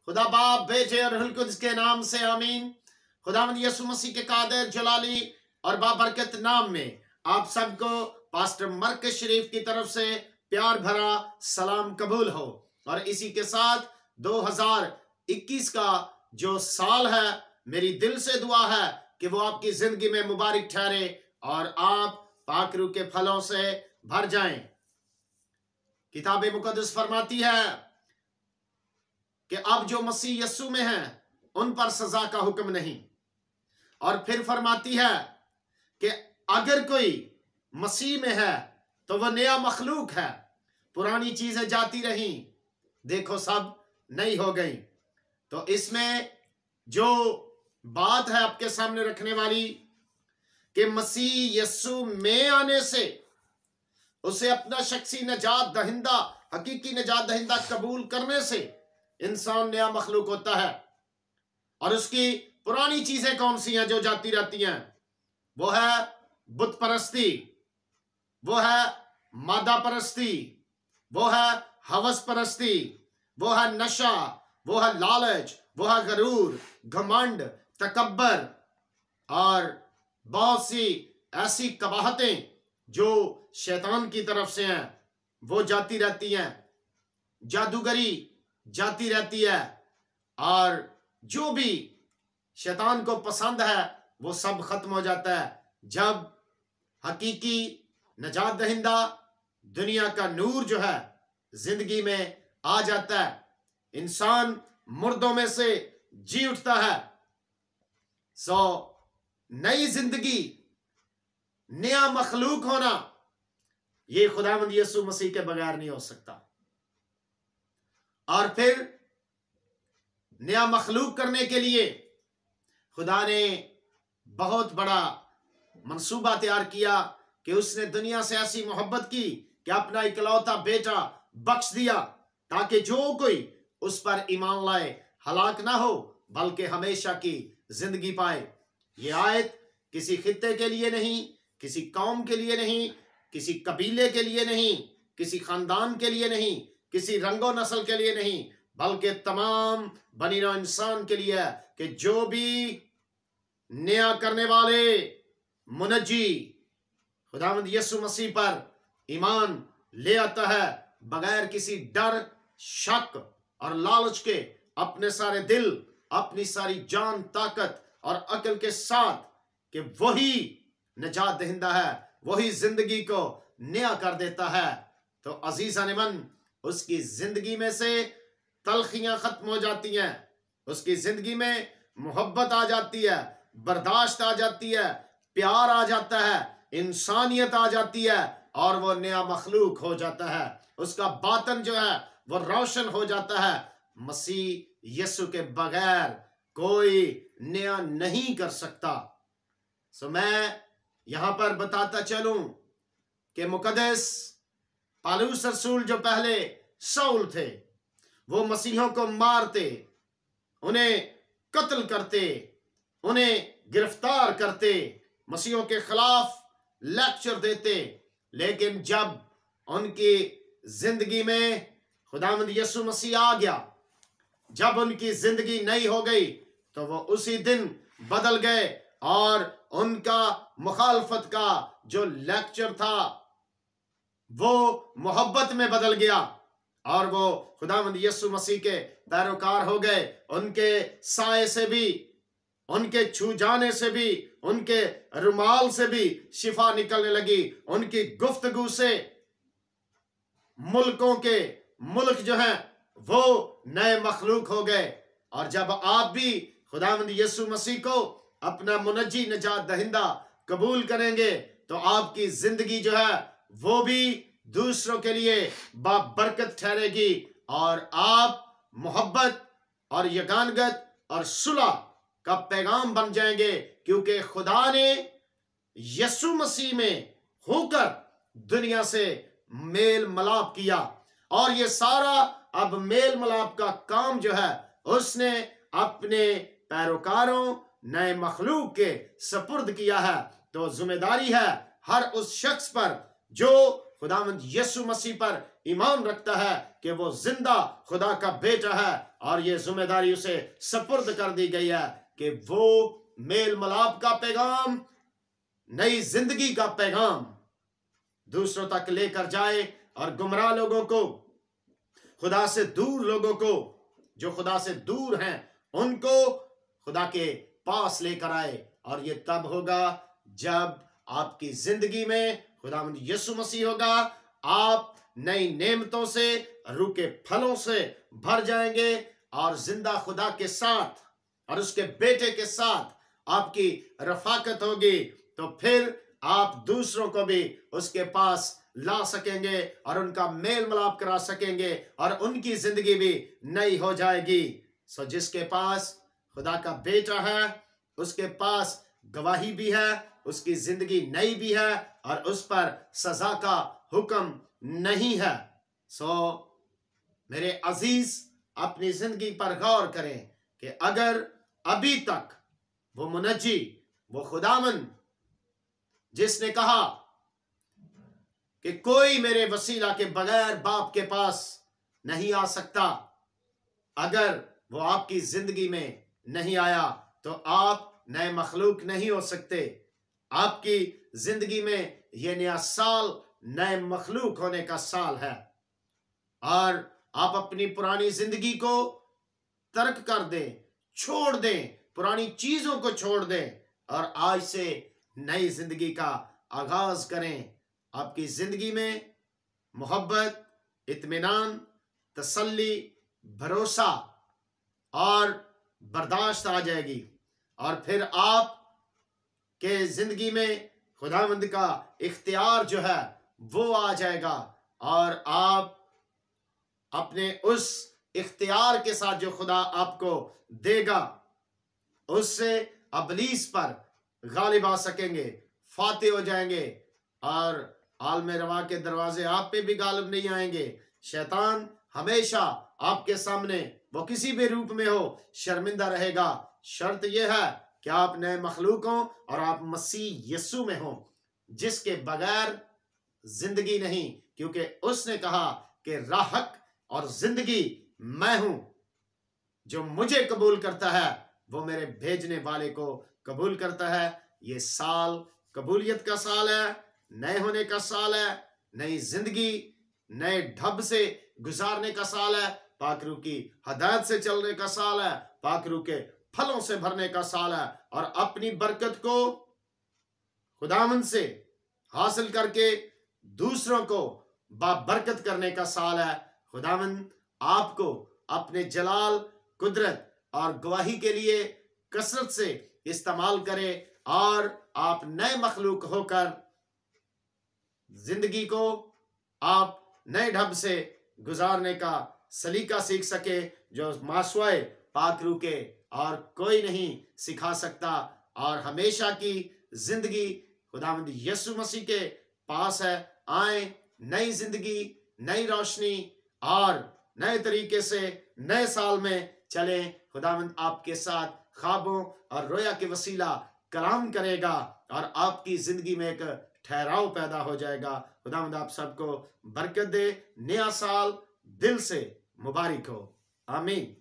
खुदा बाप, बेटे और रूहुल कुद्स के नाम से आमीन। खुदावंद यीशु मसीह के कादिर जलाली और बाबरकत नाम में आप सबको पास्टर मरकज शरीफ की तरफ से प्यार भरा सलाम कबूल हो। और इसी के साथ 2021 का जो साल है, मेरी दिल से दुआ है कि वो आपकी जिंदगी में मुबारक ठहरे और आप पाक रूह के फलों से भर जाएं। किताब मुकद्दस फरमाती है कि अब जो मसीह यस्सु में हैं उन पर सजा का हुक्म नहीं। और फिर फरमाती है कि अगर कोई मसीह में है तो वह नया मखलूक है, पुरानी चीजें जाती रहीं, देखो सब नई हो गई। तो इसमें जो बात है आपके सामने रखने वाली कि मसीह यस्सु में आने से उसे अपना शख्सी नजात दहिंदा, हकीकी नजात दहिंदा कबूल करने से इंसान नया मखलूक होता है। और उसकी पुरानी चीजें कौन सी हैं जो जाती रहती हैं? वो है बुत परस्ती, वो है मादा परस्ती, वो है हवस परस्ती, वो है नशा, वो है लालच, वो है गरूर, घमंड, तकब्बर और बहुत सी ऐसी कबाहतें जो शैतान की तरफ से हैं वो जाती रहती हैं। जादूगरी जाती रहती है और जो भी शैतान को पसंद है वो सब खत्म हो जाता है जब हकीकी नजात दहिंदा दुनिया का नूर जो है जिंदगी में आ जाता है। इंसान मुर्दों में से जी उठता है। नई जिंदगी, नया मखलूक होना, ये खुदावंद यीशु मसीह के बगैर नहीं हो सकता। और फिर नया मखलूक करने के लिए खुदा ने बहुत बड़ा मंसूबा तैयार किया कि उसने दुनिया से ऐसी मोहब्बत की कि अपना इकलौता बेटा बख्श दिया ताकि जो कोई उस पर ईमान लाए हलाक ना हो बल्कि हमेशा की जिंदगी पाए। ये आयत किसी खित्ते के लिए नहीं, किसी कौम के लिए नहीं, किसी कबीले के लिए नहीं, किसी खानदान के लिए नहीं, किसी रंगो नस्ल के लिए नहीं, बल्कि तमाम बनी नौ इंसान के लिए है कि जो भी नया करने वाले मुनज्जी खुदावंद यीशु मसीह पर ईमान ले आता है बगैर किसी डर, शक और लालच के, अपने सारे दिल, अपनी सारी जान, ताकत और अक्ल के साथ कि वही नजात दहिंदा है, वही जिंदगी को नया कर देता है। तो अजीज अनमन, उसकी जिंदगी में से तलखियां खत्म हो जाती हैं, उसकी जिंदगी में मोहब्बत आ जाती है, बर्दाश्त आ जाती है, प्यार आ जाता है, इंसानियत आ जाती है और वो नया मखलूक हो जाता है। उसका बातन जो है वो रोशन हो जाता है। मसीह यीशु के बगैर कोई नया नहीं कर सकता। मैं यहां पर बताता चलूं कि मुकद्दस पालूस रसूल जो पहले शाऊल थे, वो मसीहों को मारते, उन्हें कत्ल करते, उन्हें गिरफ्तार करते, मसीहों के खिलाफ लेक्चर देते। लेकिन जब उनकी जिंदगी में खुदावंद यीशु मसीह आ गया, जब उनकी जिंदगी नई हो गई, तो वो उसी दिन बदल गए और उनका मुखालफत का जो लेक्चर था वो मोहब्बत में बदल गया और वो खुदावंद यीशु मसीह के पैरोकार हो गए। उनके साए से भी, उनके छू जाने से भी, उनके रुमाल से भी शिफा निकलने लगी। उनकी गुफ्तगू से मुल्कों के मुल्क जो हैं वो नए मखलूक हो गए। और जब आप भी खुदावंद यीशु मसीह को अपना मुनज्जी नजात दहिंदा कबूल करेंगे तो आपकी जिंदगी जो है वो भी दूसरों के लिए बाबरकत ठहरेगी और आप मोहब्बत और यगानगत और सुलह का पैगाम बन जाएंगे, क्योंकि खुदा ने यीशु मसीह में होकर दुनिया से मेल मिलाप किया। और ये सारा अब मेल मिलाप का काम जो है उसने अपने पैरोकारों नए मखलूक के सपुर्द किया है। तो जिम्मेदारी है हर उस शख्स पर जो खुदावंद यीशु मसीह पर ईमान रखता है कि वो जिंदा खुदा का बेटा है और ये जिम्मेदारी उसे सपुर्द कर दी गई है कि वो मेल मिलाप का पैगाम, नई जिंदगी का पैगाम दूसरों तक लेकर जाए और गुमराह लोगों को, खुदा से दूर लोगों को, जो खुदा से दूर हैं उनको खुदा के पास लेकर आए। और ये तब होगा जब आपकी जिंदगी में खुदावंद यीशु मसीह होगा। आप नई नेमतों से, रूह के फलों से भर जाएंगे और जिंदा खुदा के साथ और उसके बेटे के साथ आपकी रफाकत होगी। तो फिर आप दूसरों को भी उसके पास ला सकेंगे और उनका मेल मिलाप करा सकेंगे और उनकी जिंदगी भी नई हो जाएगी। सो जिसके पास खुदा का बेटा है उसके पास गवाही भी है, उसकी जिंदगी नई भी है और उस पर सजा का हुक्म नहीं है। सो मेरे अजीज, अपनी जिंदगी पर गौर करें कि अगर अभी तक वो मुनज्जी, वो खुदावन जिसने कहा कि कोई मेरे वसीला के बगैर बाप के पास नहीं आ सकता, अगर वो आपकी जिंदगी में नहीं आया तो आप नए मखलूक नहीं हो सकते। आपकी जिंदगी में यह नया साल नए मखलूक होने का साल है और आप अपनी पुरानी जिंदगी को तर्क कर दें, छोड़ दें, पुरानी चीजों को छोड़ दें और आज से नई जिंदगी का आगाज करें। आपकी जिंदगी में मोहब्बत, इत्मीनान, तसल्ली, भरोसा और बर्दाश्त आ जाएगी और फिर आप के जिंदगी में खुदावंद का इख्तियार जो है वो आ जाएगा और आप अपने उस इख्तियार के साथ जो खुदा आपको देगा उससे अबलीस पर गालिब आ सकेंगे, फाते हो जाएंगे और आलम रवा के दरवाजे आप पे भी गालिब नहीं आएंगे। शैतान हमेशा आपके सामने, वो किसी भी रूप में हो, शर्मिंदा रहेगा। शर्त यह है कि आप नए मखलूक हो और आप मसीह यीशु में हो, जिसके बगैर जिंदगी नहीं, क्योंकि उसने कहा कि राहक और जिंदगी मैं हूं। जो मुझे कबूल करता है वो मेरे भेजने वाले को कबूल करता है। ये साल कबूलियत का साल है, नए होने का साल है, नई जिंदगी नए ढब से गुजारने का साल है, पाकरू की हदायत से चलने का साल है, पाकरू के फलों से भरने का साल है और अपनी बरकत को खुदावंद से हासिल करके दूसरों को बाबरकत करने का साल है। खुदावंद आपको अपने जलाल, कुदरत और गवाही के लिए कसरत से इस्तेमाल करे और आप नए मखलूक होकर जिंदगी को आप नए ढब से गुजारने का सलीका सीख सके, जो मासवाए पाकरू के और कोई नहीं सिखा सकता। और हमेशा की जिंदगी खुदावंद यीशु मसीह के पास है। आए, नई जिंदगी, नई रोशनी और नए तरीके से नए साल में चलें। खुदावंद आपके साथ ख्वाबों और रोया के वसीला कलाम करेगा और आपकी जिंदगी में एक ठहराव पैदा हो जाएगा। खुदावंद आप सबको बरकत दे। नया साल दिल से मुबारक हो। आमीन।